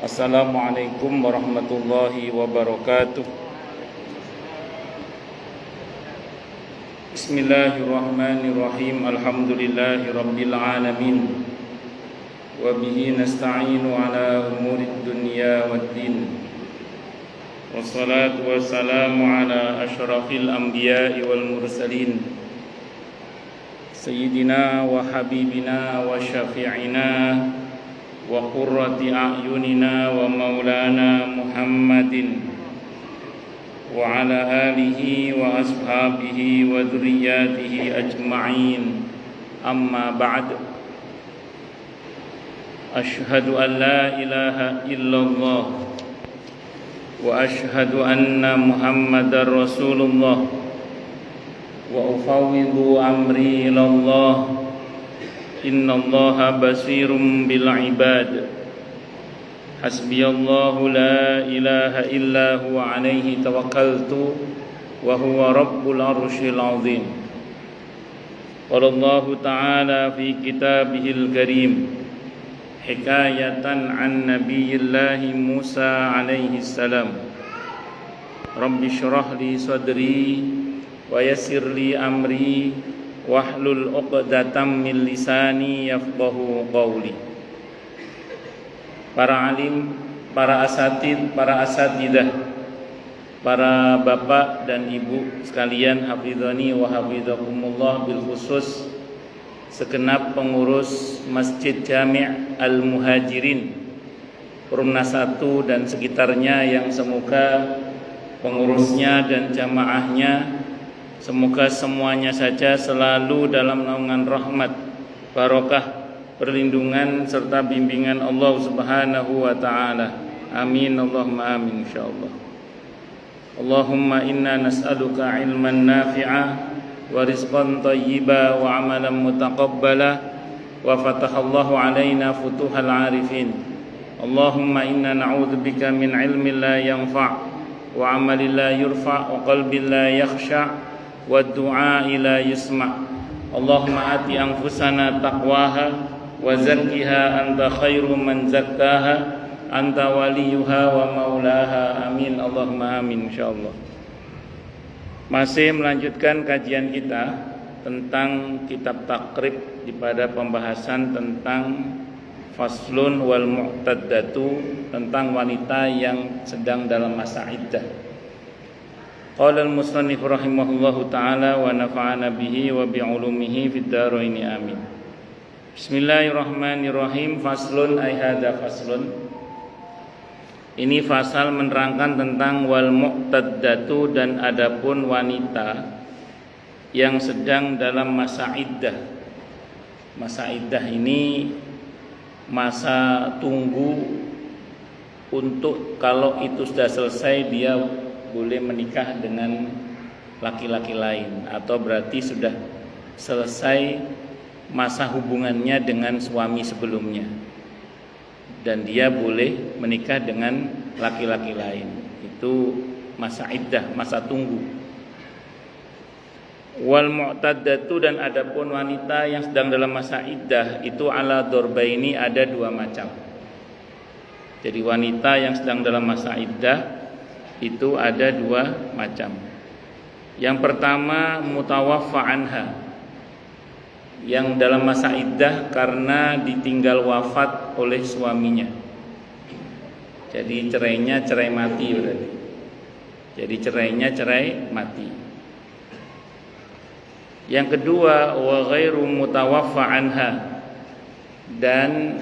Assalamualaikum warahmatullahi wabarakatuh. Bismillahirrahmanirrahim. Alhamdulillahi rabbil alamin. Wa bihi nasta'inu ala umurid dunya waddin. Wassalatu wassalamu ala asyrafil anbiya'i wal mursalin, Sayyidina wa habibina wa syafi'ina wa qurrati a'yunina wa maulana Muhammadin wa ala alihi wa ashabihi wa dhurriyyatihi ajma'in. Amma ba'd. Ashhadu an la ilaha illallah wa ashhadu anna Muhammadar Rasulullah wa ufawwidu amri ilallah. Innallaha basirum bil ibad. Hasbiyallahu la ilaha illa huwa alaihi tawakkaltu wa huwa rabbul arsyil azim. Wallahu ta'ala fi kitabihil karim hikayatan an nabiyillahi Musa alaihi salam. Rabbi shrah li sadri wa yassir li amri wahlul 'uqdatam min lisani yafqahu qawli. Para alim, para asatid, para asatidah, para bapak dan ibu sekalian, hafizani wa hafizakumullah, bil khusus segenap pengurus Masjid Jami' Al-Muhajirin Perumnas 1 dan sekitarnya, yang semoga pengurusnya dan jamaahnya semoga semuanya saja selalu dalam naungan rahmat, barokah, perlindungan serta bimbingan Allah Subhanahu wa taala. Amin Allahumma amin insyaallah. Allahumma inna nas'aluka ilman nafi'a wa rizqan thayyiba wa amalan mutaqabbala wa fatahallahu alaina futuhal arifin. Allahumma inna na'udzubika min ilmin la yanfa' wa amalin la yurfa' wa qalbin la yakhsha' wa du'a la yusma'. Allahumma ati anfusana taqwaha wa zakkiha anta khairu man zakkaha anta waliyuha wa maulaha. Amin Allahumma amin insyaallah. Masih melanjutkan kajian kita tentang kitab takrib pada pembahasan tentang faslun wal mu'taddatu, tentang wanita yang sedang dalam masa iddah. Qala al-musannif rahimahullahu ta'ala wa nafa'ana bihi wa bi'ulumihi fid dharaini amin. Bismillahirrahmanirrahim. Faslun ay hadza faslun. Ini fasal menerangkan tentang wal mu'taddatu, dan adapun wanita yang sedang dalam masa iddah. Masa iddah ini masa tunggu untuk kalau itu sudah selesai dia boleh menikah dengan laki-laki lain, atau berarti sudah selesai masa hubungannya dengan suami sebelumnya dan dia boleh menikah dengan laki-laki lain. Itu masa iddah, masa tunggu. Wal mu'taddatu, dan adapun wanita yang sedang dalam masa iddah itu ala dorbaini, ada dua macam. Jadi wanita yang sedang dalam masa iddah itu ada dua macam. Yang pertama mutawaffa anha, yang dalam masa iddah karena ditinggal wafat oleh suaminya. Jadi cerainya cerai mati berarti. Jadi cerainya cerai mati. Yang kedua wa ghairu mutawaffa anha, dan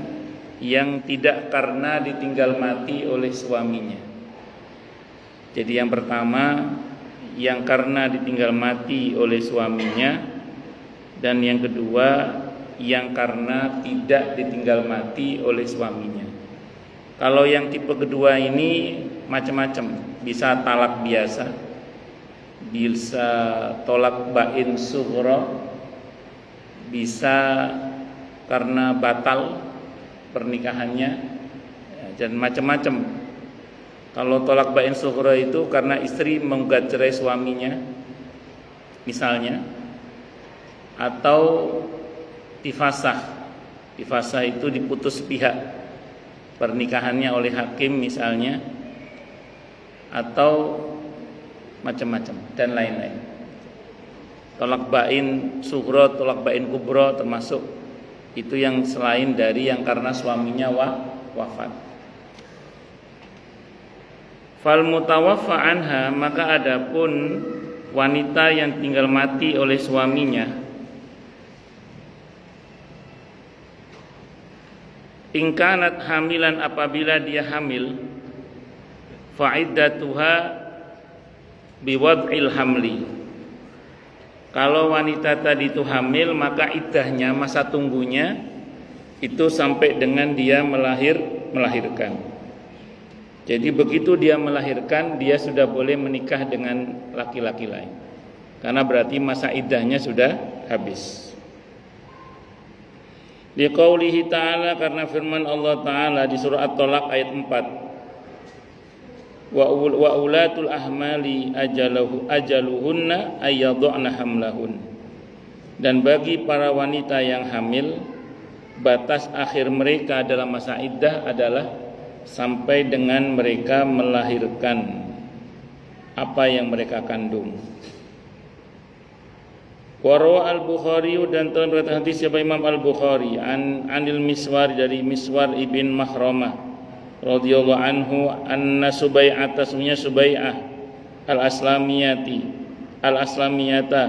yang tidak karena ditinggal mati oleh suaminya. Jadi yang pertama yang karena ditinggal mati oleh suaminya, dan yang kedua yang karena tidak ditinggal mati oleh suaminya. Kalau yang tipe kedua ini macam-macam, bisa talak biasa, bisa tolak bain sughra, bisa karena batal pernikahannya, dan macam-macam. Kalau tolak bain sughra itu karena istri menggugat cerai suaminya misalnya, atau tifasah. Tifasah itu diputus pihak. pernikahannya oleh hakim misalnya, atau macam-macam dan lain-lain. Tolak bain sughra, tolak bain kubra termasuk itu yang selain dari yang karena suaminya wafat. Fal mutawaffa anha, maka adapun wanita yang tinggal mati oleh suaminya, ingkanat hamilan, apabila dia hamil, fa'iddatuha biwad'il hamli. Kalau wanita tadi itu hamil, maka iddahnya, masa tunggunya itu sampai dengan dia melahirkan. Jadi begitu dia melahirkan, dia sudah boleh menikah dengan laki-laki lain, karena berarti masa iddahnya sudah habis. Liqaulihi ta'ala, karena firman Allah Ta'ala di surah At-Talaq ayat 4, wa ulatul ahmali ajaluhunna ayyadhna hamlahun. Dan bagi para wanita yang hamil, batas akhir mereka dalam masa iddah adalah sampai dengan mereka melahirkan apa yang mereka kandung. Wa al-Bukhari, dan telah berkata hadis siapa Imam Al-Bukhari anil Miswar, dari Miswar ibn Mahramah radhiyallahu anhu, anna Subai'ah, tasminya Subai'ah al-Aslamiyata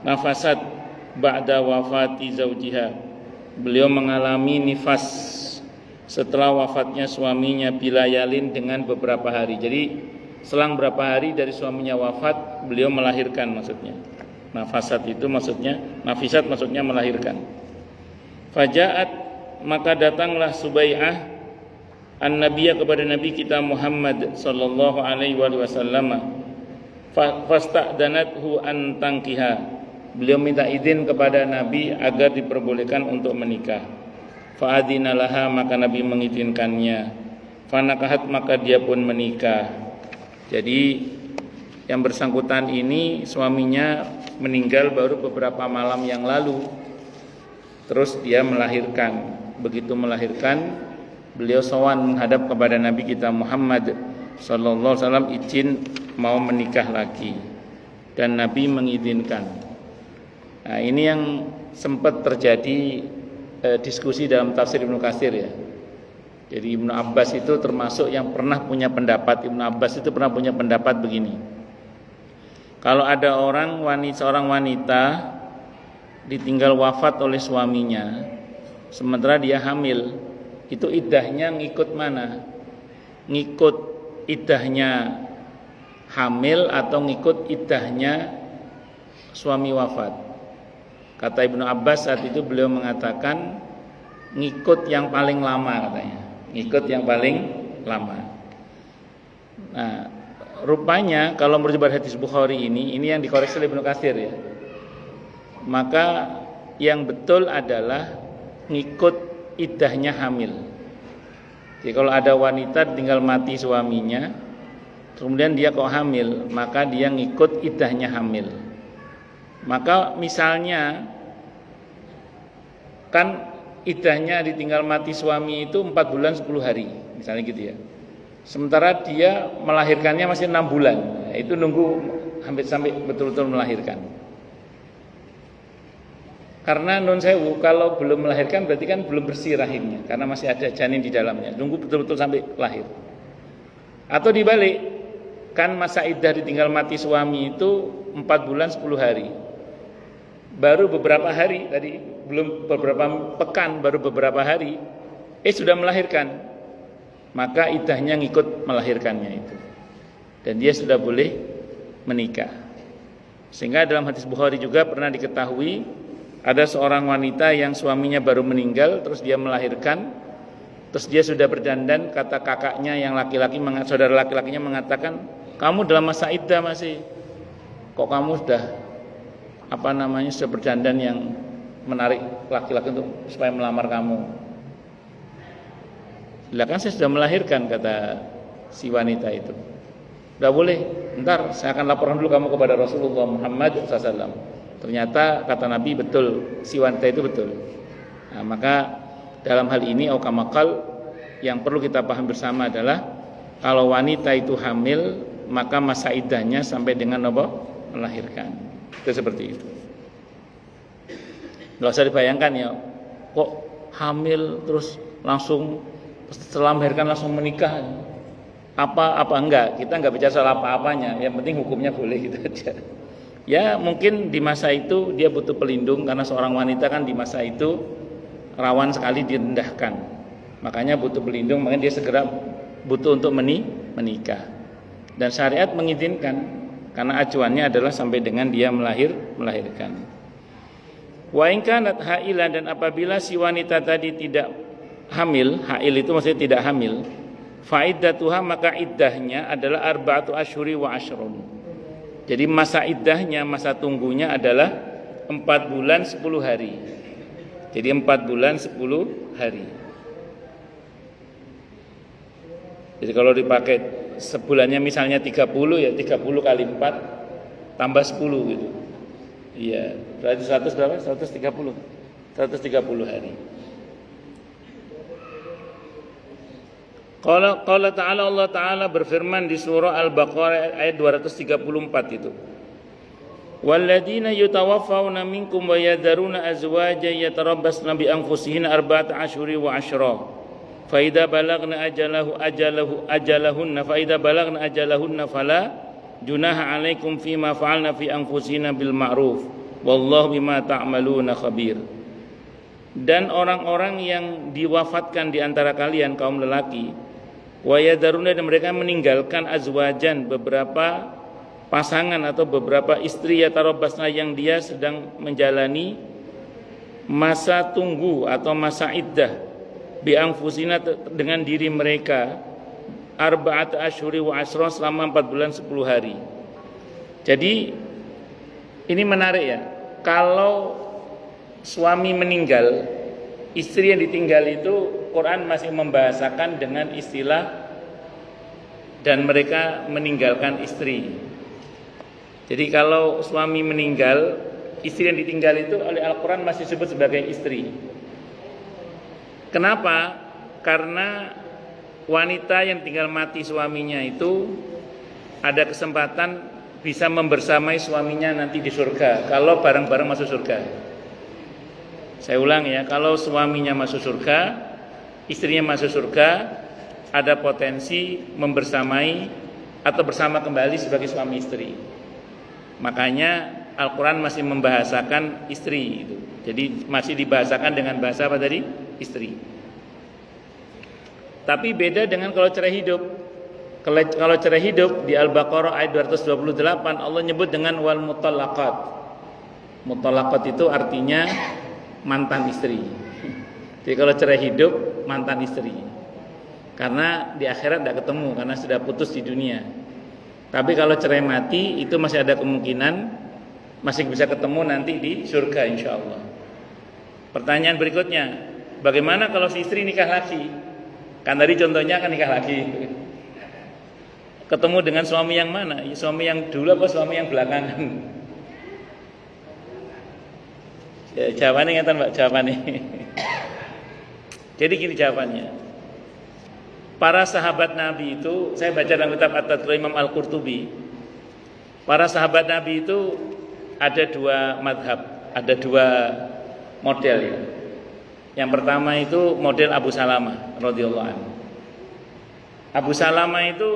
nafasat ba'da wafati zaujiha. Beliau mengalami nifas setelah wafatnya suaminya, bilayalin, dengan beberapa hari. Jadi selang berapa hari dari suaminya wafat, beliau melahirkan maksudnya. Nafasat itu maksudnya, nafisat maksudnya melahirkan. Faja'at, maka datanglah Subai'ah an-nabiyya, kepada Nabi kita Muhammad sallallahu alaihi wasallam, fasta'danathu an tankiha. Beliau minta izin kepada Nabi agar diperbolehkan untuk menikah. Fa'adina laha, maka Nabi mengizinkannya. Fanakahat, maka dia pun menikah. Jadi yang bersangkutan ini suaminya meninggal baru beberapa malam yang lalu, terus dia melahirkan. Begitu melahirkan, beliau sowan menghadap kepada Nabi kita Muhammad sallallahu alaihi wasallam, izin mau menikah lagi, dan Nabi mengizinkan. Nah, ini yang sempat terjadi diskusi dalam tafsir Ibnu Katsir ya. Jadi Ibnu Abbas itu termasuk yang pernah punya pendapat. Ibnu Abbas itu pernah punya pendapat begini: kalau ada seorang wanita ditinggal wafat oleh suaminya sementara dia hamil, itu iddahnya ngikut mana? Ngikut iddahnya hamil atau ngikut iddahnya suami wafat? Kata Ibnu Abbas saat itu, beliau mengatakan ngikut yang paling lama, katanya. Ngikut yang paling lama. Nah, rupanya kalau merujuk hadis Bukhari ini yang dikoreksi oleh Ibnu Katsir ya. Maka yang betul adalah ngikut iddahnya hamil. Jadi kalau ada wanita tinggal mati suaminya, kemudian dia kok hamil, maka dia ngikut iddahnya hamil. Maka misalnya kan iddahnya ditinggal mati suami itu 4 bulan 10 hari, misalnya gitu ya. Sementara dia melahirkannya masih 6 bulan. Nah, itu nunggu hampir sampai betul-betul melahirkan. Karena nun sewu, kalau belum melahirkan berarti kan belum bersih rahimnya, karena masih ada janin di dalamnya. Nunggu betul-betul sampai lahir. Atau dibalik, kan masa iddah ditinggal mati suami itu 4 bulan 10 hari. Baru beberapa hari tadi, belum beberapa pekan, baru beberapa hari sudah melahirkan. Maka iddahnya ngikut melahirkannya itu, dan dia sudah boleh menikah. Sehingga dalam hadis Bukhari juga pernah diketahui ada seorang wanita yang suaminya baru meninggal, terus dia melahirkan, terus dia sudah berdandan. Kata kakaknya yang laki-laki, saudara laki-lakinya mengatakan, kamu dalam masa iddah masih, kok kamu sudah sudah berdandan yang menarik laki-laki untuk supaya melamar kamu. Lah kan saya sudah melahirkan, kata si wanita itu. Udah boleh, ntar saya akan laporkan dulu kamu kepada Rasulullah Muhammad SAW. Ternyata kata Nabi betul, si wanita itu betul. Nah, maka dalam hal ini aukamakal, yang perlu kita paham bersama adalah kalau wanita itu hamil, maka masa iddahnya sampai dengan apa? Melahirkan. Itu seperti itu. Nggak usah dibayangkan ya, kok hamil terus langsung setelah melahirkan langsung menikah. Apa enggak? Kita enggak bicara soal apa-apanya. Yang penting hukumnya boleh gitu aja. Ya mungkin di masa itu dia butuh pelindung karena seorang wanita kan di masa itu rawan sekali direndahkan. Makanya butuh pelindung, makanya dia segera butuh untuk menikah. Dan syariat mengizinkan karena acuannya adalah sampai dengan dia melahirkan. Wa in kanat hailan, dan apabila si wanita tadi tidak hamil, hail itu maksudnya tidak hamil, fa iddatuha, maka iddahnya adalah arba'atu asyhuri wa ashrun. Jadi masa iddahnya, masa tunggunya adalah 4 bulan 10 hari. Jadi 4 bulan 10 hari. Jadi kalau dipakai sebulannya misalnya 30, ya 30 kali 4 tambah 10 gitu. Iya, berarti 100 berapa? 130. 130 hari. Qala ta'ala, Allah Ta'ala berfirman di surah Al-Baqarah ayat 234 itu. Walladzina yutawaffawna minkum wa yadharuna azwajan yatarabbasna bi anfusihinna arba'ata asyhuri wa asyra. Fa idza balagna ajalahunna fa idza balagna ajalahunna fala junaha 'alaikum fima fa'alna fi anfusihinna bil ma'ruf wallahu bima ta'maluna khabir. Dan orang-orang yang diwafatkan di antara kalian kaum lelaki, wa yadaruna, dan mereka meninggalkan azwajan, beberapa pasangan atau beberapa istri, ya tarabbasna, yang dia sedang menjalani masa tunggu atau masa iddah, bi anfusina, dengan diri mereka, arba'at asyhuri wa asyra, selama 4 bulan 10 hari. Jadi ini menarik ya, kalau suami meninggal, istri yang ditinggal itu Quran masih membahasakan dengan istilah dan mereka meninggalkan istri. Jadi kalau suami meninggal, istri yang ditinggal itu oleh Al-Quran masih disebut sebagai istri. Kenapa? Karena wanita yang tinggal mati suaminya itu ada kesempatan bisa membersamai suaminya nanti di surga, kalau bareng-bareng masuk surga. Saya ulang ya, kalau suaminya masuk surga, istrinya masuk surga, ada potensi membersamai atau bersama kembali sebagai suami istri. Makanya Al-Quran masih membahasakan istri itu. Jadi masih dibahasakan dengan bahasa apa tadi? Istri. Tapi beda dengan kalau cerai hidup. Kalau cerai hidup di Al-Baqarah ayat 228 Allah nyebut dengan wal mutallaqat. Mutallaqat itu artinya mantan istri. Jadi kalau cerai hidup, mantan istri. Karena di akhirat tidak ketemu, karena sudah putus di dunia. Tapi kalau cerai mati, itu masih ada kemungkinan masih bisa ketemu nanti di surga insya Allah. Pertanyaan berikutnya, bagaimana kalau si istri nikah lagi? Kan tadi contohnya kan nikah lagi. Ketemu dengan suami yang mana? Suami yang dulu apa suami yang belakangan? Ya, jawabannya ngeten Pak, jawabannya. Jadi gini jawabannya. Para sahabat Nabi itu, saya baca dalam kitab At-Tadhkirah Imam Al-Qurtubi. Para sahabat Nabi itu ada 2 madhab, ada 2 model ya. Yang pertama itu model Abu Salamah radhiyallahu anhu. Abu Salamah itu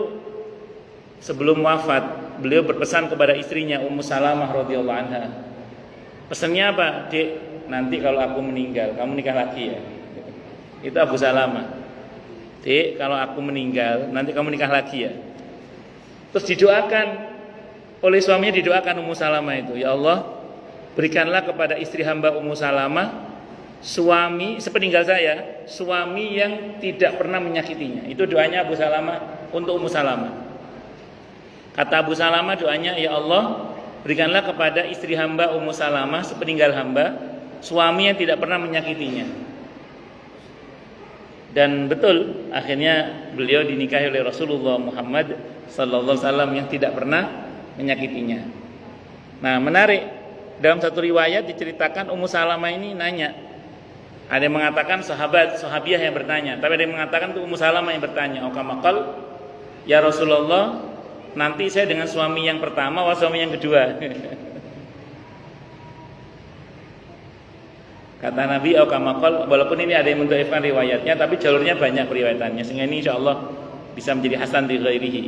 sebelum wafat, beliau berpesan kepada istrinya Ummu Salamah radhiyallahu anha. Pesannya apa? Dek, nanti kalau aku meninggal, kamu nikah lagi ya. Itu Abu Salamah. Dek, kalau aku meninggal, nanti kamu nikah lagi ya. Terus didoakan oleh suaminya, didoakan Ummu Salamah itu, ya Allah, berikanlah kepada istri hamba Ummu Salamah suami sepeninggal saya, suami yang tidak pernah menyakitinya. Itu doanya Abu Salamah untuk Ummu Salamah. Kata Abu Salamah doanya, ya Allah, berikanlah kepada istri hamba Ummu Salamah sepeninggal hamba suami yang tidak pernah menyakitinya. Dan betul, akhirnya beliau dinikahi oleh Rasulullah Muhammad sallallahu alaihi wasallam yang tidak pernah menyakitinya. Nah, menarik, dalam satu riwayat diceritakan Ummu Salamah ini nanya, Ada yang mengatakan sahabiah yang bertanya, tapi ada yang mengatakan itu Ummu Salamah yang bertanya. Okamakal, ya Rasulullah, nanti saya dengan suami yang pertama atau suami yang kedua? Kata Nabi, okamakal, walaupun ini ada yang mendhaifkan riwayatnya, tapi jalurnya banyak periwayatannya, sehingga ini insya Allah bisa menjadi hasan di ghairihi.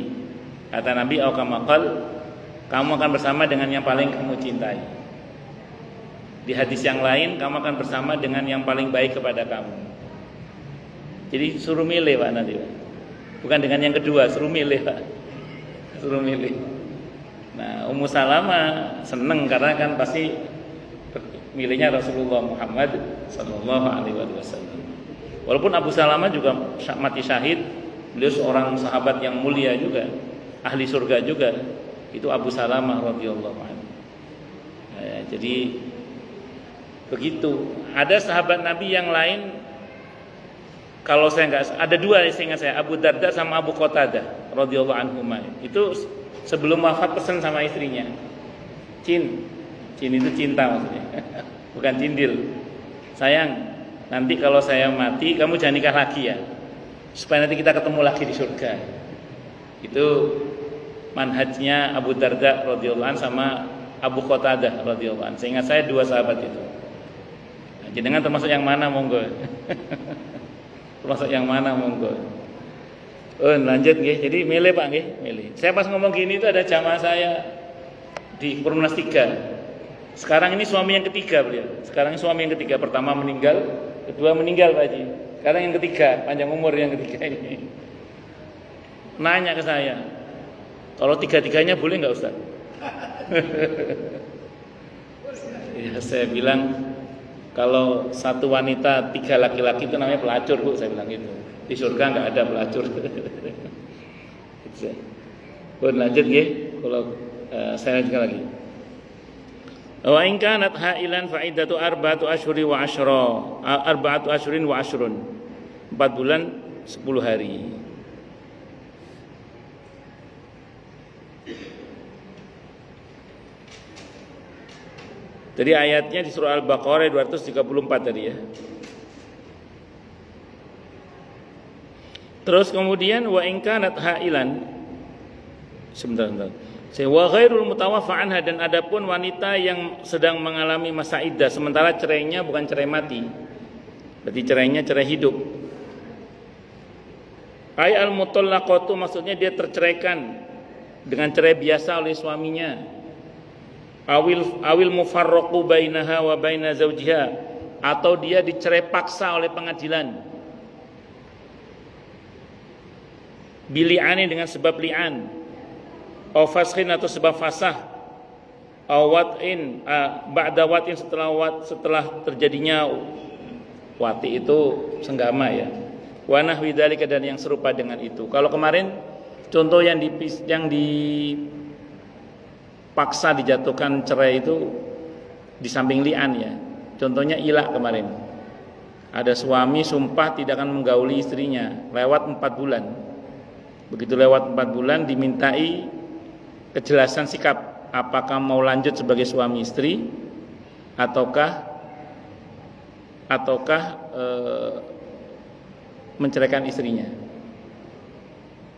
Kata Nabi, okamakal, kamu akan bersama dengan yang paling kamu cintai. Di hadis yang lain, kamu akan bersama dengan yang paling baik kepada kamu. Jadi suruh milih Pak nanti Pak. Bukan dengan yang kedua, suruh milih Pak. Suruh milih. Nah, Ummu Salamah seneng karena kan pasti milihnya Rasulullah Muhammad sallallahu alaihi wasallam. Walaupun Abu Salamah juga mati syahid, beliau seorang sahabat yang mulia juga, ahli surga juga. Itu Abu Salamah radhiyallahu anhu. Nah, jadi begitu. Ada sahabat Nabi yang lain, kalau saya enggak, ada dua seingat saya, Abu Darda sama Abu Qatadah radhiyallahu anhuma. Itu sebelum wafat pesan sama istrinya, Cin itu cinta maksudnya, bukan cindil. Sayang, nanti kalau saya mati kamu jangan nikah lagi ya, supaya nanti kita ketemu lagi di surga. Itu manhajnya Abu Darda radhiyallahu anhu sama Abu Qatadah radhiyallahu anhu. Seingat saya dua sahabat itu. Jenengan termasuk yang mana monggo? Termasuk yang mana monggo? Oh, lanjut nggih. Jadi milih Pak nggih, milih. Saya pas ngomong gini itu ada jamaah saya di Perumnas 3. Sekarang ini suami yang ketiga beliau. Sekarang ini suami yang ketiga. Pertama meninggal, kedua meninggal Pak Haji. Sekarang yang ketiga, panjang umur yang ketiga ini. Nanya ke saya, kalau tiga-tiganya boleh nggak Ustaz? Ya, saya bilang, kalau satu wanita, tiga laki-laki itu namanya pelacur Bu, saya bilang gitu. Di surga nggak ada pelacur. Lanjut ya, kalau saya lanjutkan lagi. Wa in kanat hailan fa iddatu arba'atu asyhuri wa asyra. Arba'atu asyhurin wa asyrun. 4 bulan 10 hari. Jadi ayatnya di surah Al-Baqarah 234 tadi ya. Terus kemudian wa in kanat hailan, sebentar. Wa ghairul mutawaffa anha, dan adapun wanita yang sedang mengalami masa iddah, sementara cerainya bukan cerai mati. Berarti cerainya cerai hidup. Ay al-mutallaqatu, maksudnya dia terceraikan dengan cerai biasa oleh suaminya. Awil mufarraqu bainaha wa baina zawjiha, atau dia dicerai paksa oleh pengadilan. Bili'ani, dengan sebab li'an, aw fashin, atau sebab fasah, aw wat'in, ba'da wat'in, setelah terjadinya wati itu senggama ya. Wa nahwi dzalika, dan yang serupa dengan itu. Kalau kemarin contoh yang dipaksa dijatuhkan cerai itu di samping li'an ya. Contohnya ilah kemarin. Ada suami sumpah tidak akan menggauli istrinya lewat 4 bulan. Begitu lewat 4 bulan dimintai kejelasan sikap, apakah mau lanjut sebagai suami istri ataukah menceraikan istrinya.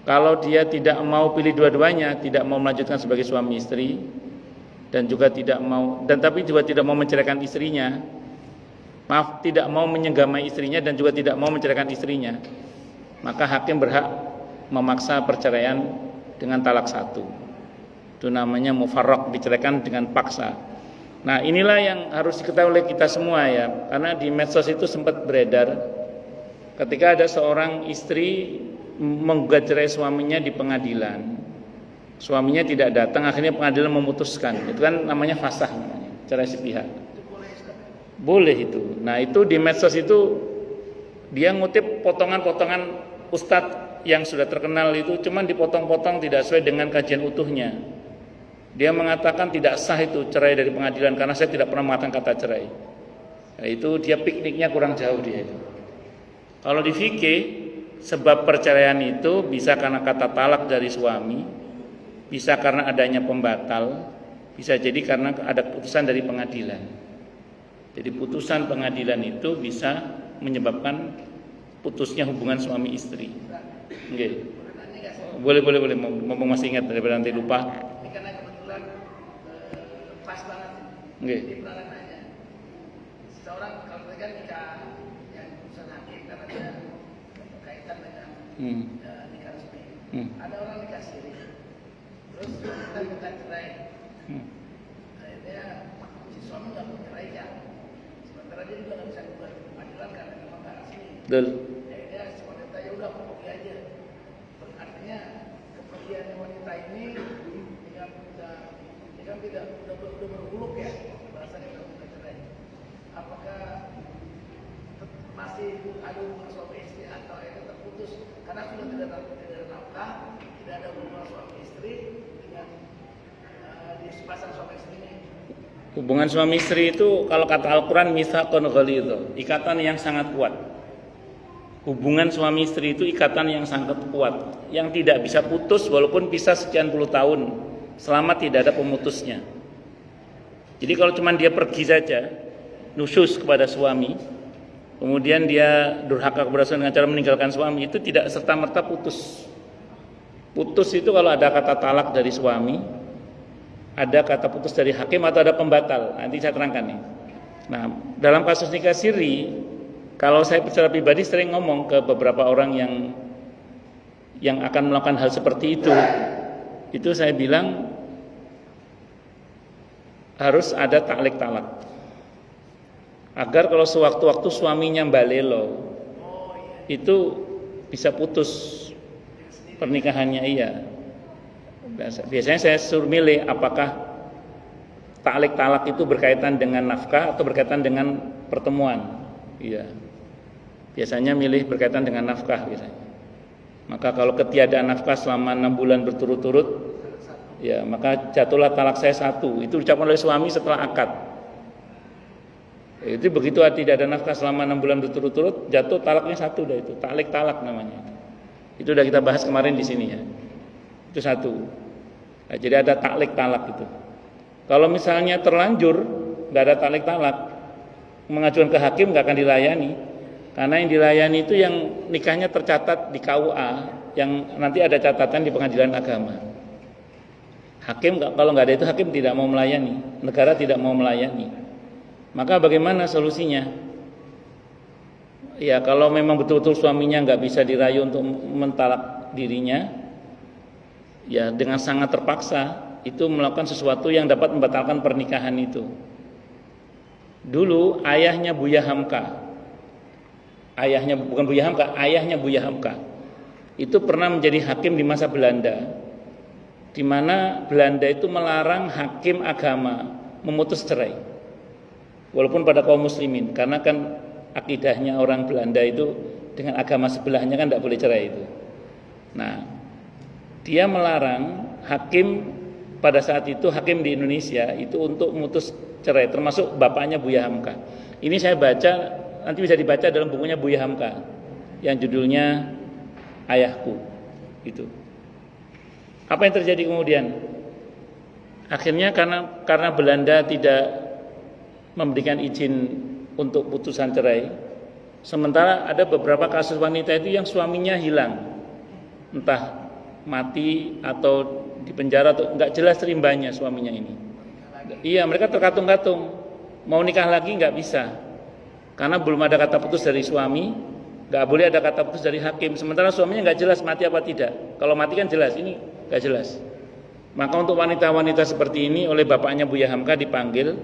Kalau dia tidak mau pilih dua-duanya, tidak mau melanjutkan sebagai suami istri dan juga tapi juga tidak mau menceraikan istrinya. Tidak mau menyenggamai istrinya dan juga tidak mau menceraikan istrinya. Maka hakim berhak memaksa perceraian dengan talak 1. Itu namanya mufarraq, diceraikan dengan paksa. Nah, inilah yang harus diketahui oleh kita semua ya, karena di medsos itu sempat beredar ketika ada seorang istri menggugat cerai suaminya di pengadilan. Suaminya tidak datang, akhirnya pengadilan memutuskan. Itu kan namanya fasah namanya, cerai sepihak. Boleh itu. Nah, itu di medsos itu dia ngutip potongan-potongan ustadz yang sudah terkenal itu, cuman dipotong-potong tidak sesuai dengan kajian utuhnya. Dia mengatakan tidak sah itu cerai dari pengadilan karena saya tidak pernah mengatakan kata cerai. Nah, itu dia pikniknya kurang jauh dia itu. Kalau di fikih, sebab perceraian itu bisa karena kata talak dari suami, bisa karena adanya pembatal, bisa jadi karena ada keputusan dari pengadilan. Jadi putusan pengadilan itu bisa menyebabkan putusnya hubungan suami istri. Nggih. Boleh. Mumpung masih ingat daripada nanti lupa. Ini karena kebetulan pas banget. Nggih. Ini pernah nanya. Seorang kalau mereka nikah yang putusan hakim karena dia berkaitan dengan nikah resmi. Ada orang nikah siri. Terus kita minta cerai. Akhirnya si suami nggak mau ceraikan. Sementara dia juga nggak bisa gugat ke pengadilan karena memang nggak resmi. Betul. Jadi dia si wanita ya udah aku pergi aja. Artinya kepergian wanita ini tidak udah berhuluk ya bahasanya kalau kita cerai. Apakah masih ada hubungan suami istri atau itu terputus karena sudah tidak ada nafkah, tidak ada hubungan suami istri dengan di sepasang suami istri ini. Hubungan suami istri itu kalau kata Al-Quran mitsaqun ghalidh, ikatan yang sangat kuat. Hubungan suami istri itu ikatan yang sangat kuat, yang tidak bisa putus walaupun pisah sekian puluh tahun selama tidak ada pemutusnya. Jadi kalau cuma dia pergi saja, nusyuz kepada suami, kemudian dia durhaka kepada suami dengan cara meninggalkan suami, itu tidak serta-merta putus. Putus itu kalau ada kata talak dari suami, ada kata putus dari hakim atau ada pembatal. Nanti saya terangkan nih. Nah, dalam kasus nikah siri, kalau saya secara pribadi sering ngomong ke beberapa orang yang akan melakukan hal seperti itu saya bilang harus ada taklek talak. Agar kalau sewaktu-waktu suaminya balelo, itu bisa putus pernikahannya iya. Biasanya saya suruh milih apakah taklek talak itu berkaitan dengan nafkah atau berkaitan dengan pertemuan. Iya. Biasanya milih berkaitan dengan nafkah biasanya. Maka kalau ketiadaan nafkah selama 6 bulan berturut-turut, ya maka jatuhlah talak saya 1. Itu diucapkan oleh suami setelah akad. Itu begitu tidak ada nafkah selama 6 bulan berturut-turut, jatuh talaknya 1 dah itu. Taklek talak namanya. Itu udah kita bahas kemarin di sini ya. Itu 1. Nah, jadi ada taklek talak itu. Kalau misalnya terlanjur nggak ada taklek talak, mengajukan ke hakim nggak akan dilayani. Karena yang dilayani itu yang nikahnya tercatat di KUA, yang nanti ada catatan di pengadilan agama. Hakim kalau nggak ada itu hakim tidak mau melayani, negara tidak mau melayani. Maka bagaimana solusinya? Ya kalau memang betul-betul suaminya nggak bisa dirayu untuk mentalak dirinya, ya dengan sangat terpaksa itu melakukan sesuatu yang dapat membatalkan pernikahan itu. Dulu ayahnya Buya Hamka, ayahnya Buya Hamka itu pernah menjadi hakim di masa Belanda, di mana Belanda itu melarang hakim agama memutus cerai, walaupun pada kaum muslimin, karena kan akidahnya orang Belanda itu dengan agama sebelahnya kan tidak boleh cerai itu. Nah, dia melarang hakim pada saat itu, hakim di Indonesia itu untuk memutus cerai, termasuk bapaknya Buya Hamka. Ini saya baca, nanti bisa dibaca dalam bukunya Buya Hamka yang judulnya Ayahku. Itu. Apa yang terjadi kemudian? Akhirnya karena Belanda tidak memberikan izin untuk putusan cerai, sementara ada beberapa kasus wanita itu yang suaminya hilang, entah mati atau di penjara atau nggak jelas rimbanya suaminya ini. Iya, mereka terkatung-katung, mau nikah lagi nggak bisa, karena belum ada kata putus dari suami, nggak boleh ada kata putus dari hakim. Sementara suaminya nggak jelas mati apa tidak. Kalau mati kan jelas, ini nggak jelas. Maka untuk wanita-wanita seperti ini oleh bapaknya Buya Hamka dipanggil,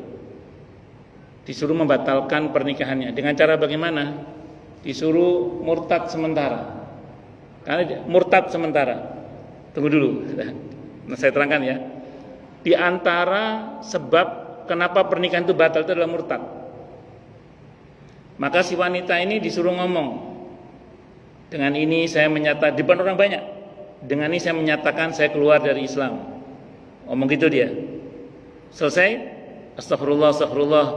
disuruh membatalkan pernikahannya. Dengan cara bagaimana? Disuruh murtad sementara. Karena murtad sementara. Tunggu dulu. Nah, saya terangkan ya. Di antara sebab kenapa pernikahan itu batal itu adalah murtad. Maka si wanita ini disuruh ngomong, dengan ini saya menyatakan, di depan orang banyak, dengan ini saya menyatakan saya keluar dari Islam. Ngomong gitu dia. Selesai, astagfirullah, astagfirullah,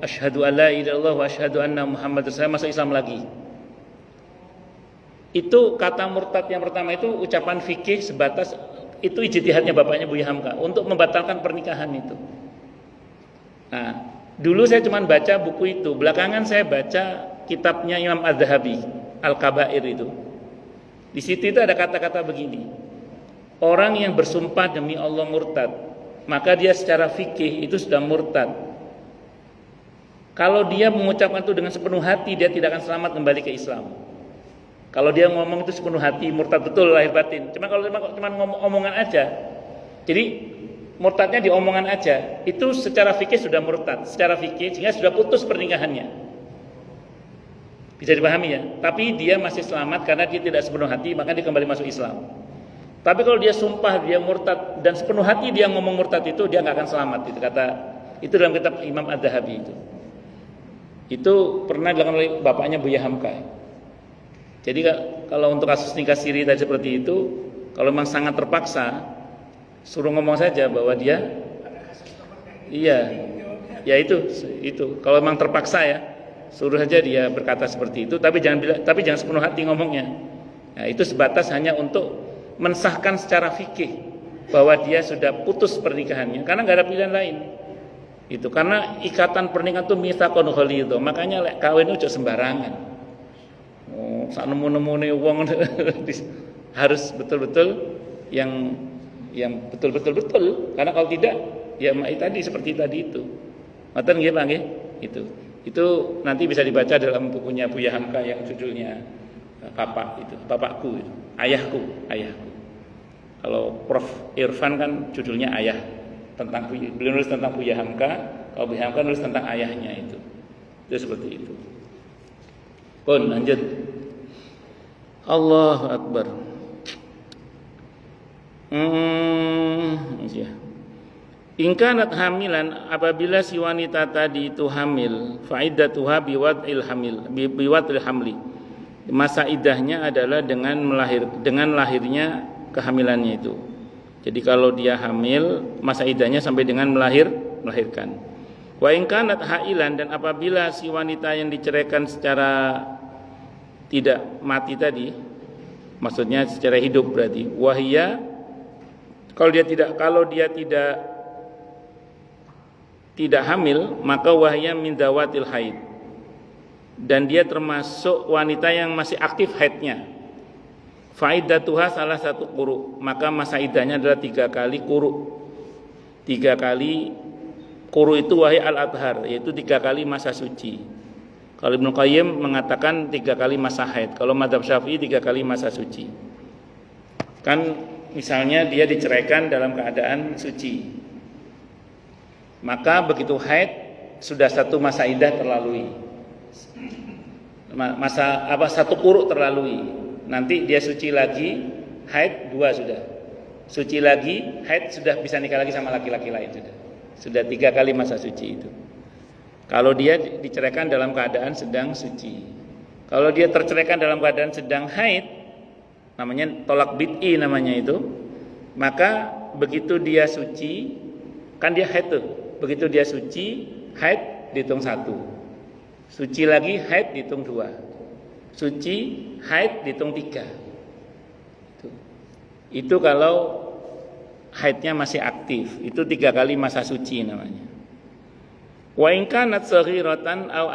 asyhadu an la ilaha illallah wa asyhadu anna Muhammad, saya masuk Islam lagi. Itu kata murtad yang pertama itu ucapan fikih sebatas, itu ijtihadnya bapaknya Buya Hamka untuk membatalkan pernikahan itu. Nah, Dulu saya cuma baca buku itu, belakangan saya baca kitabnya Imam Az-Zahabi, Al-Kabair itu. Di situ itu ada kata-kata begini. Orang yang bersumpah demi Allah murtad, maka dia secara fikih itu sudah murtad. Kalau dia mengucapkan itu dengan sepenuh hati, dia tidak akan selamat kembali ke Islam. Kalau dia ngomong itu sepenuh hati, murtad betul lahir batin. Cuma kalau cuma ngomong omongan aja, jadi murtadnya di omongan aja, itu secara fikih sudah murtad, secara fikih sehingga sudah putus pernikahannya. Bisa dipahami ya? Tapi dia masih selamat karena dia tidak sepenuh hati, maka dia kembali masuk Islam. Tapi kalau dia sumpah dia murtad dan sepenuh hati dia ngomong murtad itu, dia nggak akan selamat. Itu kata itu dalam kitab Imam Az-Zahabi itu. Itu pernah dilakukan oleh bapaknya Buya Hamka. Jadi kalau untuk kasus nikah siri tadi seperti itu, kalau memang sangat terpaksa, suruh ngomong saja bahwa dia, iya, ya itu. Kalau memang terpaksa ya, suruh saja dia berkata seperti itu. Tapi jangan sepenuh hati ngomongnya. Nah, itu sebatas hanya untuk mensahkan secara fikih bahwa dia sudah putus pernikahannya, karena nggak ada pilihan lain. Itu karena ikatan pernikahan itu mitsaqun ghalidh. Makanya lek kawin ojo sembarangan. Oh, sak nemu-nemune wong harus betul-betul yang betul. Karena kalau tidak ya tadi seperti tadi itu. Ngoten nggih Pak nggih? Itu nanti bisa dibaca dalam bukunya Buya Hamka yang judulnya bapakku, ayahku. Kalau Prof Irfan kan judulnya ayah, tentang beliau nulis tentang Buya Hamka, kalau Buya Hamka nulis tentang ayahnya itu seperti itu. Pun lanjut. Allahu Akbar. Ingkanat hamilan, apabila si wanita tadi itu hamil, fa'iddatuha biwad'il hamli. Masa iddahnya adalah dengan lahirnya kehamilannya itu. Jadi kalau dia hamil, masa iddahnya sampai dengan melahirkan. Wa in kanat hailan, dan apabila si wanita yang diceraikan secara tidak mati tadi, maksudnya secara hidup berarti, wahia, kalau dia tidak hamil, maka wahia min dawatil haid, dan dia termasuk wanita yang masih aktif haidnya. Fa'iddatuha salah satu quru, maka masa iddahnya adalah 3 kali quru. 3 kali quru itu wahai al-adhar, yaitu 3 kali masa suci. Kalau Ibnu Qayyim mengatakan 3 kali masa haid. Kalau mazhab Syafi'i 3 kali masa suci. Kan misalnya dia diceraikan dalam keadaan suci, maka begitu haid sudah 1 masa iddah terlalui. Satu quru terlalui. Nanti dia suci lagi, haid 2 sudah. Suci lagi, haid sudah bisa nikah lagi sama laki-laki lain sudah. Sudah 3 kali masa suci itu. Kalau dia diceraikan dalam keadaan sedang suci. Kalau dia terceraikan dalam keadaan sedang haid, namanya tolak bid'i namanya itu. Maka begitu dia suci, kan dia haid tuh. Begitu dia suci, haid dihitung 1. Suci lagi, haid dihitung 2. Suci, haid dihitung 3. Itu kalau haidnya masih aktif, itu 3 kali masa suci namanya. Wa in kanat saghiratan aw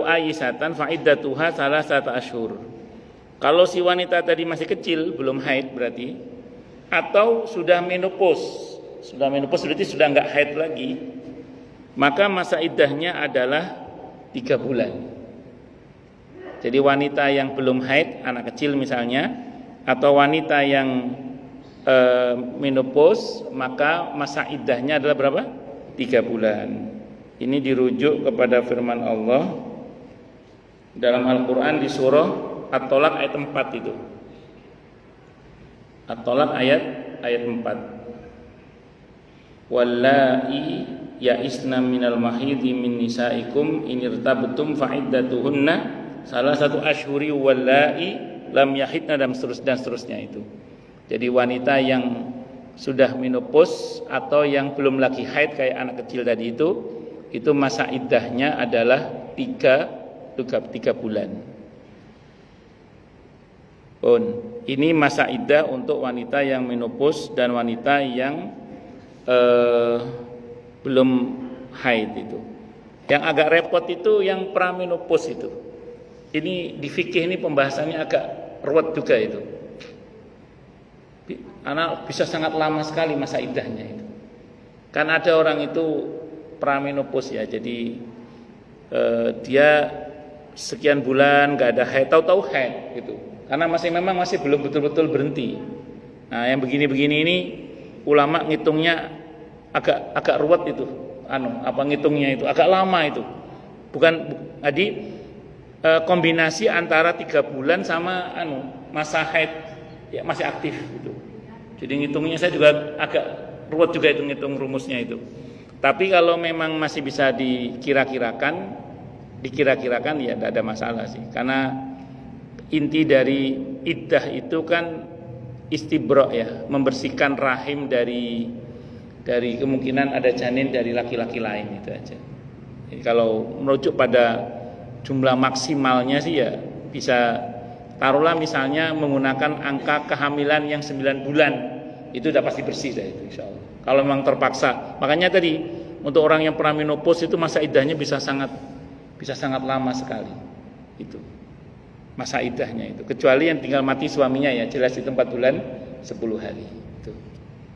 ayyisatan fa iddatuha 3 ashhur. Kalau si wanita tadi masih kecil, belum haid berarti, atau sudah menopause berarti sudah enggak haid lagi, maka masa iddahnya adalah 3 bulan. Jadi wanita yang belum haid, anak kecil misalnya, atau wanita yang menopause, maka masa iddahnya adalah berapa? 3 bulan. Ini dirujuk kepada firman Allah dalam Al-Quran di surah At-Tolak ayat 4 itu. At-Tolak ayat 4. Wallahi ya'isna minal mahidhi min nisaikum in irtabtum fa'iddatuhunna 3 ashhuri wallahi lam yahidna, dan seterusnya itu. Jadi wanita yang sudah menopause atau yang belum lagi haid kayak anak kecil tadi itu masa iddahnya adalah 3 bulan. Ini masa iddah untuk wanita yang menopause dan wanita yang belum haid itu. Yang agak repot itu yang praminopause itu. Ini di fikih ini pembahasannya agak ruwet juga itu. Karena bisa sangat lama sekali masa iddahnya itu. Kan ada orang itu praminopause ya, jadi dia sekian bulan nggak ada haid, tahu-tahu haid gitu. Karena memang masih belum betul-betul berhenti. Nah, yang begini-begini ini ulama ngitungnya agak ruwet itu. Ngitungnya itu agak lama itu. Kombinasi antara 3 bulan sama masa haid ya masih aktif gitu. Jadi ngitungnya saya juga agak ruwet juga itu ngitung rumusnya itu. Tapi kalau memang masih bisa dikira-kirakan ya tidak ada masalah sih. Karena inti dari iddah itu kan istibra ya, membersihkan rahim dari kemungkinan ada janin dari laki-laki lain itu aja. Jadi kalau merujuk pada jumlah maksimalnya sih ya bisa taruhlah misalnya menggunakan angka kehamilan yang 9 bulan, itu udah pasti bersih dah itu insyaallah. Kalau memang terpaksa. Makanya tadi untuk orang yang praminopause itu masa iddahnya bisa sangat lama sekali. Itu masa iddahnya itu. Kecuali yang tinggal mati suaminya ya, jelas itu 4 bulan 10 hari. Itu.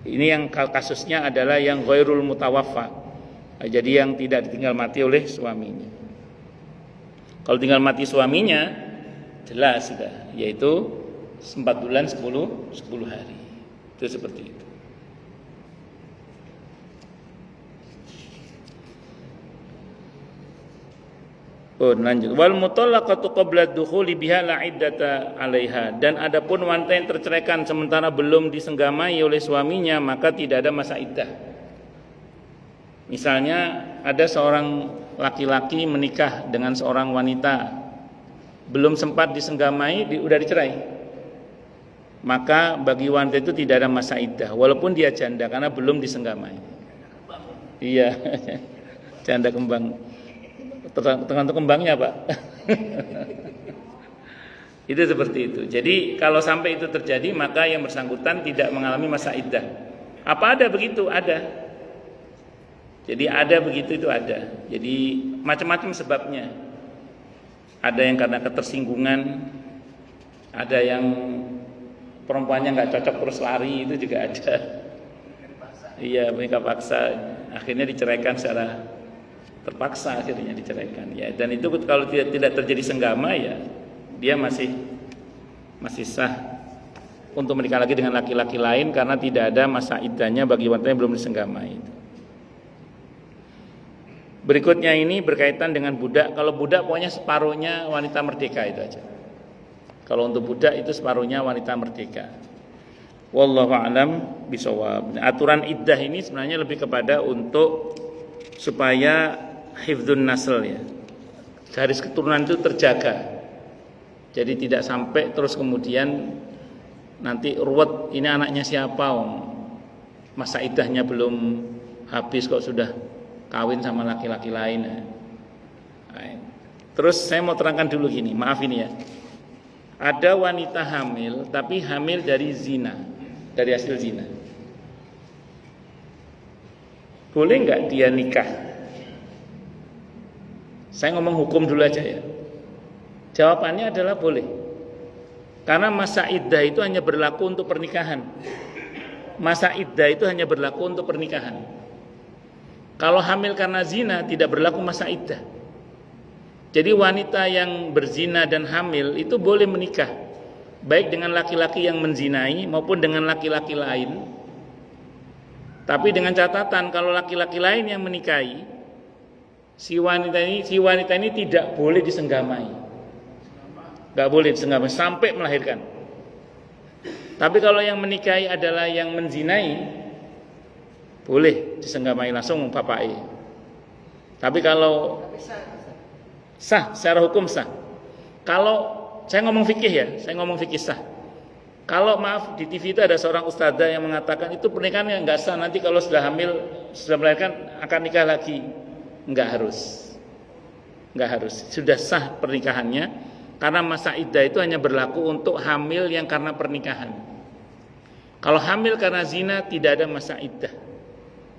Ini yang kasusnya adalah yang ghairul mutawaffa. Jadi yang tidak ditinggal mati oleh suaminya. Kalau tinggal mati suaminya jelas sudah, yaitu 4 bulan 10 hari. Itu seperti itu. Lanjut. Wal mutallaqatu qabla dukhuli biha la iddata 'alaiha. Dan adapun wanita yang terceraikan sementara belum disenggamai oleh suaminya, maka tidak ada masa iddah. Misalnya ada seorang laki-laki menikah dengan seorang wanita, belum sempat disenggamai, udah dicerai. Maka bagi wanita itu tidak ada masa iddah walaupun dia janda karena belum disenggamai. Iya. Janda kembang. Tergantung kembangnya, Pak. Itu seperti itu. Jadi kalau sampai itu terjadi maka yang bersangkutan tidak mengalami masa iddah. Apa ada begitu? Ada. Jadi ada begitu itu ada. Jadi macam-macam sebabnya. Ada yang karena ketersinggungan, ada yang perempuannya nggak cocok terus lari, itu juga ada. Iya, menikah paksa, akhirnya diceraikan secara terpaksa akhirnya diceraikan ya, dan itu kalau tidak terjadi senggama ya dia masih sah untuk menikah lagi dengan laki-laki lain karena tidak ada masa iddahnya bagi wanita yang belum disenggamai. Berikutnya ini berkaitan dengan budak. Kalau budak pokoknya separuhnya wanita merdeka itu aja. Kalau untuk budak itu separuhnya wanita merdeka. Wallahu a'lam bishawab. Aturan iddah ini sebenarnya lebih kepada untuk supaya hifdzun nasl ya, garis keturunan itu terjaga. Jadi tidak sampai terus kemudian nanti ruwet, ini anaknya siapa, masa iddahnya belum habis kok sudah kawin sama laki-laki lain. Terus saya mau terangkan dulu gini, maaf ini ya. Ada wanita hamil tapi hamil dari zina, dari hasil zina. Boleh nggak dia nikah? Saya ngomong hukum dulu aja ya. Jawabannya adalah boleh. Karena masa iddah itu hanya berlaku untuk pernikahan. Masa iddah itu hanya berlaku untuk pernikahan. Kalau hamil karena zina tidak berlaku masa iddah. Jadi wanita yang berzina dan hamil itu boleh menikah, baik dengan laki-laki yang menzinai maupun dengan laki-laki lain. Tapi dengan catatan kalau laki-laki lain yang menikahi, si wanita ini tidak boleh disenggamai. Enggak boleh disenggamai sampai melahirkan. Tapi kalau yang menikahi adalah yang menzinai, boleh disenggamai langsung bapaknya. Tapi kalau sah, secara hukum sah. Kalau saya ngomong fikih ya, saya ngomong fikih sah. Kalau maaf di TV itu ada seorang ustadzah yang mengatakan itu pernikahan yang nggak sah, nanti kalau sudah hamil, sudah melahirkan akan nikah lagi. Nggak harus, sudah sah pernikahannya karena masa iddah itu hanya berlaku untuk hamil yang karena pernikahan. Kalau hamil karena zina tidak ada masa iddah,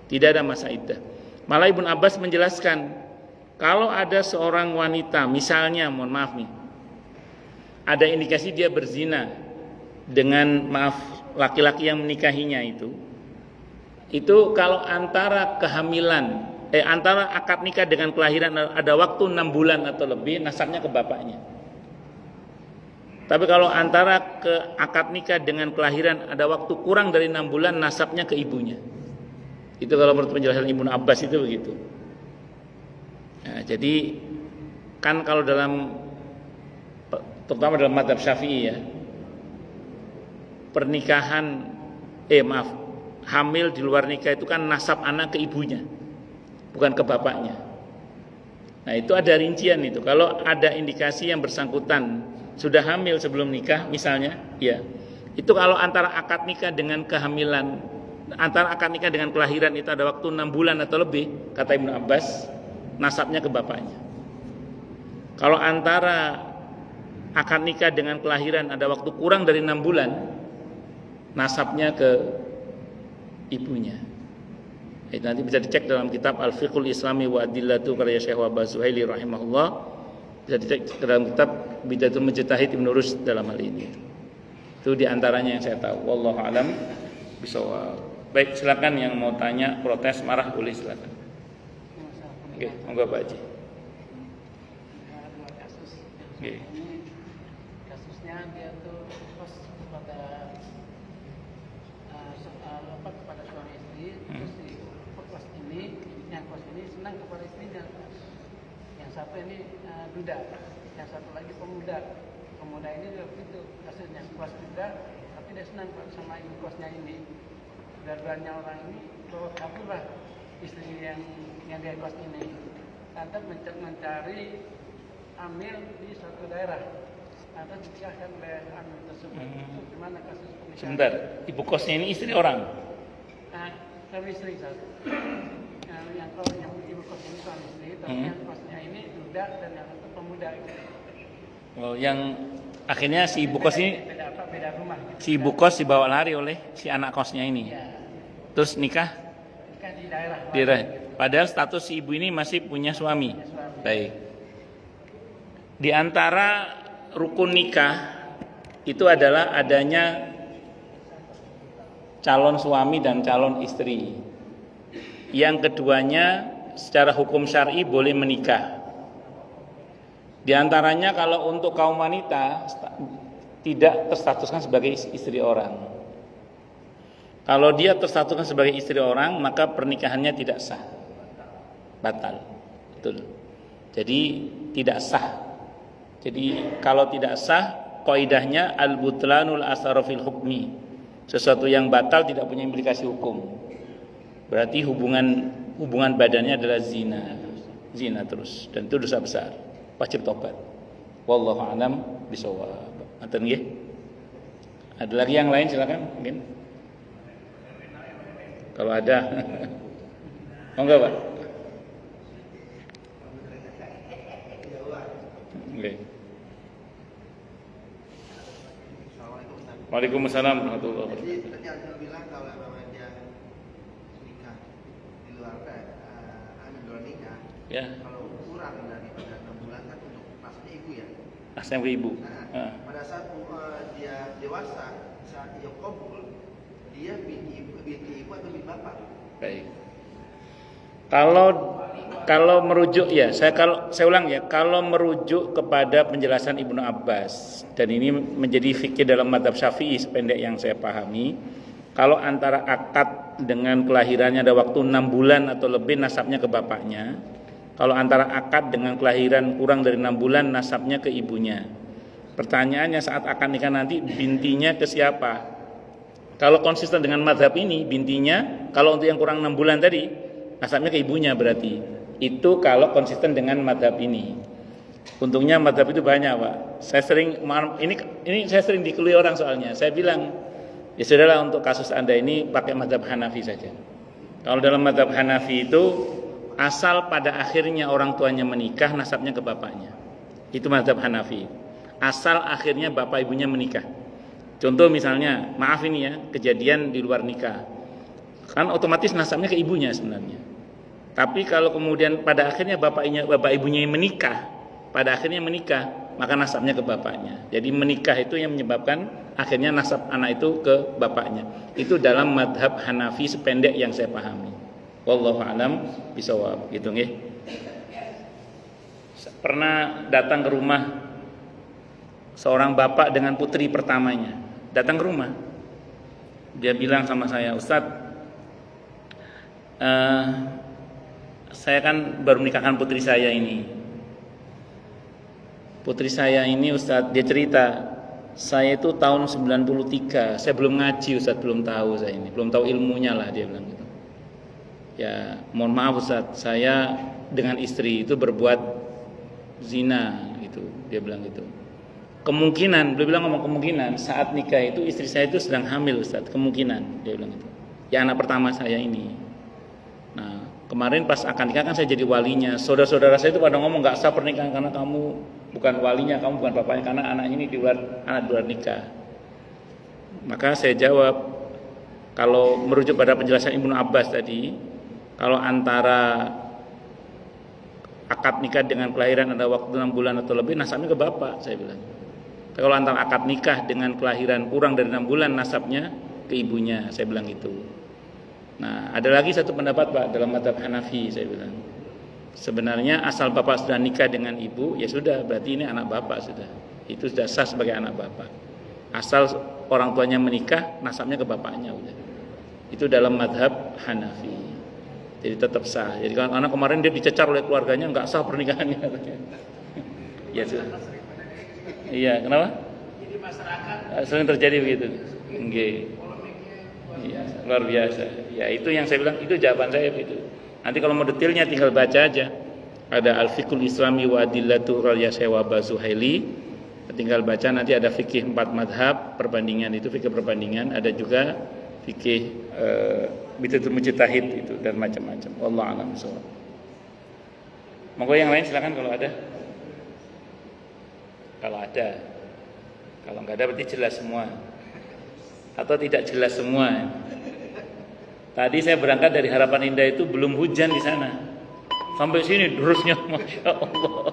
tidak ada masa iddah. Malah Ibnu Abbas menjelaskan Kalau ada seorang wanita, misalnya, mohon maaf nih, ada indikasi dia berzina dengan laki-laki yang menikahinya itu kalau antara antara akad nikah dengan kelahiran ada waktu 6 bulan atau lebih, nasabnya ke bapaknya. Tapi kalau antara akad nikah dengan kelahiran ada waktu kurang dari 6 bulan, nasabnya ke ibunya. Itu kalau menurut penjelasan Ibnu Abbas itu begitu. Nah, jadi kan kalau terutama dalam mazhab Syafi'i ya, hamil di luar nikah itu kan nasab anak ke ibunya, bukan ke bapaknya. Nah, itu ada rincian itu. Kalau ada indikasi yang bersangkutan sudah hamil sebelum nikah misalnya, ya. Itu kalau antara akad nikah dengan kehamilan, antara akad nikah dengan kelahiran itu ada waktu 6 bulan atau lebih, kata Ibnu Abbas, nasabnya ke bapaknya. Kalau antara akad nikah dengan kelahiran ada waktu kurang dari 6 bulan, nasabnya ke ibunya. Itu nanti bisa dicek dalam kitab Al-Fiqhul Islami wa Adillatu karya Syekh Wahbah Zuhaili rahimahullah. Bisa dicek dalam kitab Bidatul Mujtahid Ibnu Rusd dalam hal ini. Itu diantaranya yang saya tahu. Wallahu alam bisawab. Baik, silakan yang mau tanya, protes, marah boleh silakan. Oke, monggo Pak Haji. Oke. Kasusnya dia tuh kos kepada suami istri, terus si kos ini senang kepada istrinya. Yang satu ini duda, yang satu lagi pemuda. Pemuda ini juga begitu, kasusnya kos juga, tapi dia senang sama ibu kosnya ini. Dua-duanya orang ini bawa kaburlah istri yang dia kos ini. Lantas mencari amil di suatu daerah. Lantas dinikahkan oleh amil tersebut. Gimana kasus pernikahan? Sebentar, ibu kosnya ini istri orang? Suami istri satu. Yang ibu kos ini suami istri, tapi yang kosnya ini duda dan yang satu pemuda. Oh, yang akhirnya si ibu kos ini beda rumah. Si ibu kos dibawa lari oleh si anak kosnya ini. Ya. Terus nikah di daerah. Padahal status si ibu ini masih punya suami. Baik. Di antara rukun nikah itu adalah adanya calon suami dan calon istri. Yang keduanya secara hukum syar'i boleh menikah. Di antaranya kalau untuk kaum wanita tidak terstatuskan sebagai istri orang. Kalau dia terstatuskan sebagai istri orang, maka pernikahannya tidak sah. Batal. Betul. Jadi tidak sah. Jadi kalau tidak sah, kaidahnya al-butlanul asar fil hukmi. Sesuatu yang batal tidak punya implikasi hukum. Berarti hubungan badannya adalah zina. Zina terus, dan itu dosa besar. Wajib tobat. Wallahu a'lam bishawab. Aten nggih. Ada lagi yang lain silakan mungkin. Kalau ada. Monggo, Pak. Oke. Waalaikumsalam warahmatullahi wabarakatuh. Jadi seperti yang saya bilang, kalau memang dia nikah di luar di luar nikah, Ya. kalau kurang daripada 6 bulan kan untuk pasnya ibu ya. Pasnya ke ibu. Pada saat dia dewasa, saat dia kabul, dia binti ibu atau binti bapak. Baik. Kalau merujuk ya, saya ulang ya, kalau merujuk kepada penjelasan Ibnu Abbas, dan ini menjadi fikih dalam mazhab Syafi'i sependek yang saya pahami, kalau antara akad dengan kelahirannya ada waktu 6 bulan atau lebih, nasabnya ke bapaknya. Kalau antara akad dengan kelahiran kurang dari 6 bulan, nasabnya ke ibunya. Pertanyaannya, saat akad nikah nanti bintinya ke siapa? Kalau konsisten dengan mazhab ini, bintinya kalau untuk yang kurang 6 bulan tadi, nasabnya ke ibunya berarti. Itu kalau konsisten dengan mazhab ini. Untungnya mazhab itu banyak, Pak. Ini saya sering dikelui orang soalnya. Saya bilang, ya sudahlah, untuk kasus Anda ini pakai mazhab Hanafi saja. Kalau dalam mazhab Hanafi itu asal pada akhirnya orang tuanya menikah, nasabnya ke bapaknya. Itu mazhab Hanafi. Asal akhirnya bapak ibunya menikah. Contoh misalnya, maaf ini ya, kejadian di luar nikah. Kan otomatis nasabnya ke ibunya sebenarnya. Tapi kalau kemudian pada akhirnya bapak ibunya menikah, maka nasabnya ke bapaknya. Jadi menikah itu yang menyebabkan akhirnya nasab anak itu ke bapaknya. Itu dalam madhab Hanafi sependek yang saya pahami. Wallahu a'lam bishawab. Gitu nggih. Pernah datang ke rumah seorang bapak dengan putri pertamanya. Datang ke rumah. Dia bilang sama saya, "Ustadz, saya kan baru menikahkan putri saya ini. Putri saya ini Ustadz, dia cerita, saya itu tahun 93, saya belum ngaji Ustadz, belum tahu saya ini, belum tahu ilmunya lah," dia bilang gitu. "Ya, mohon maaf Ustadz, saya dengan istri itu berbuat zina," gitu, dia bilang gitu. Kemungkinan, beliau bilang ngomong kemungkinan, saat nikah itu istri saya itu sedang hamil Ustadz, kemungkinan, dia bilang gitu. Ya anak pertama saya ini. Nah, kemarin pas akan nikah kan saya jadi walinya. Saudara-saudara saya itu pada ngomong nggak sah pernikahan karena kamu bukan walinya, kamu bukan bapaknya, karena anak ini di luar nikah. Maka saya jawab, kalau merujuk pada penjelasan Ibnu Abbas tadi, kalau antara akad nikah dengan kelahiran ada waktu 6 bulan atau lebih, nasabnya ke bapak, saya bilang. Tapi kalau antara akad nikah dengan kelahiran kurang dari 6 bulan, nasabnya ke ibunya, saya bilang gitu. Nah, ada lagi satu pendapat Pak dalam mazhab Hanafi, saya bilang. Sebenarnya asal bapak sudah nikah dengan ibu, ya sudah, berarti ini anak bapak sudah. Itu sudah sah sebagai anak bapak. Asal orang tuanya menikah, nasabnya ke bapaknya udah. Itu dalam mazhab Hanafi. Jadi tetap sah. Jadi kalau anak kemarin dia dicecar oleh keluarganya, nggak sah pernikahannya. Ya sudah. Iya, kenapa? Jadi masyarakat sering terjadi begitu. Nggih. Iya, luar biasa. Ya itu yang saya bilang, itu jawaban saya begitu. Nanti kalau mau detailnya tinggal baca aja. Ada Al-Fiqhul Islami wa Adillatu Ra'yasai wa Bazuhaili. Tinggal baca, nanti ada fikih 4 madhab perbandingan, itu fikih perbandingan. Ada juga fikih Bidatul Mujtahid itu dan macam-macam. Wallahu a'lam bishawab. Monggo yang lain silakan kalau ada. Kalau ada. Kalau enggak ada berarti jelas semua. Atau tidak jelas semua. Tadi saya berangkat dari Harapan Indah itu belum hujan di sana. Sampai sini derusnya, Masya Allah.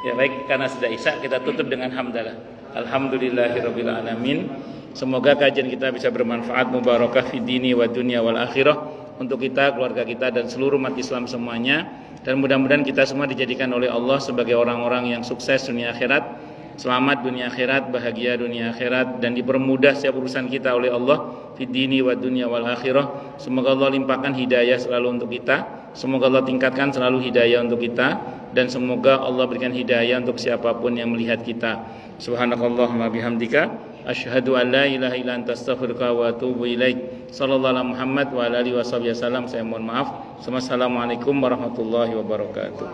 Ya baik, karena sudah isya kita tutup dengan hamdalah. Alhamdulillahirabbil alamin. Semoga kajian kita bisa bermanfaat, mubarakah fid dini wa dunya wal akhirah, untuk kita, keluarga kita dan seluruh umat Islam semuanya. Dan mudah-mudahan kita semua dijadikan oleh Allah sebagai orang-orang yang sukses dunia akhirat, selamat dunia akhirat, bahagia dunia akhirat, dan dipermudah setiap urusan kita oleh Allah fid dini wa dunya wal akhirah. Semoga Allah limpahkan hidayah selalu untuk kita, semoga Allah tingkatkan selalu hidayah untuk kita, dan semoga Allah berikan hidayah untuk siapapun yang melihat kita. Subhanakallahumma bihamdika asyhadu an la ilaha illa anta astaghfiruka wa atubu ilaik. Sallallahu alaihi Muhammad wa ala alihi wasallam. Saya mohon maaf. Assalamualaikum warahmatullahi wabarakatuh.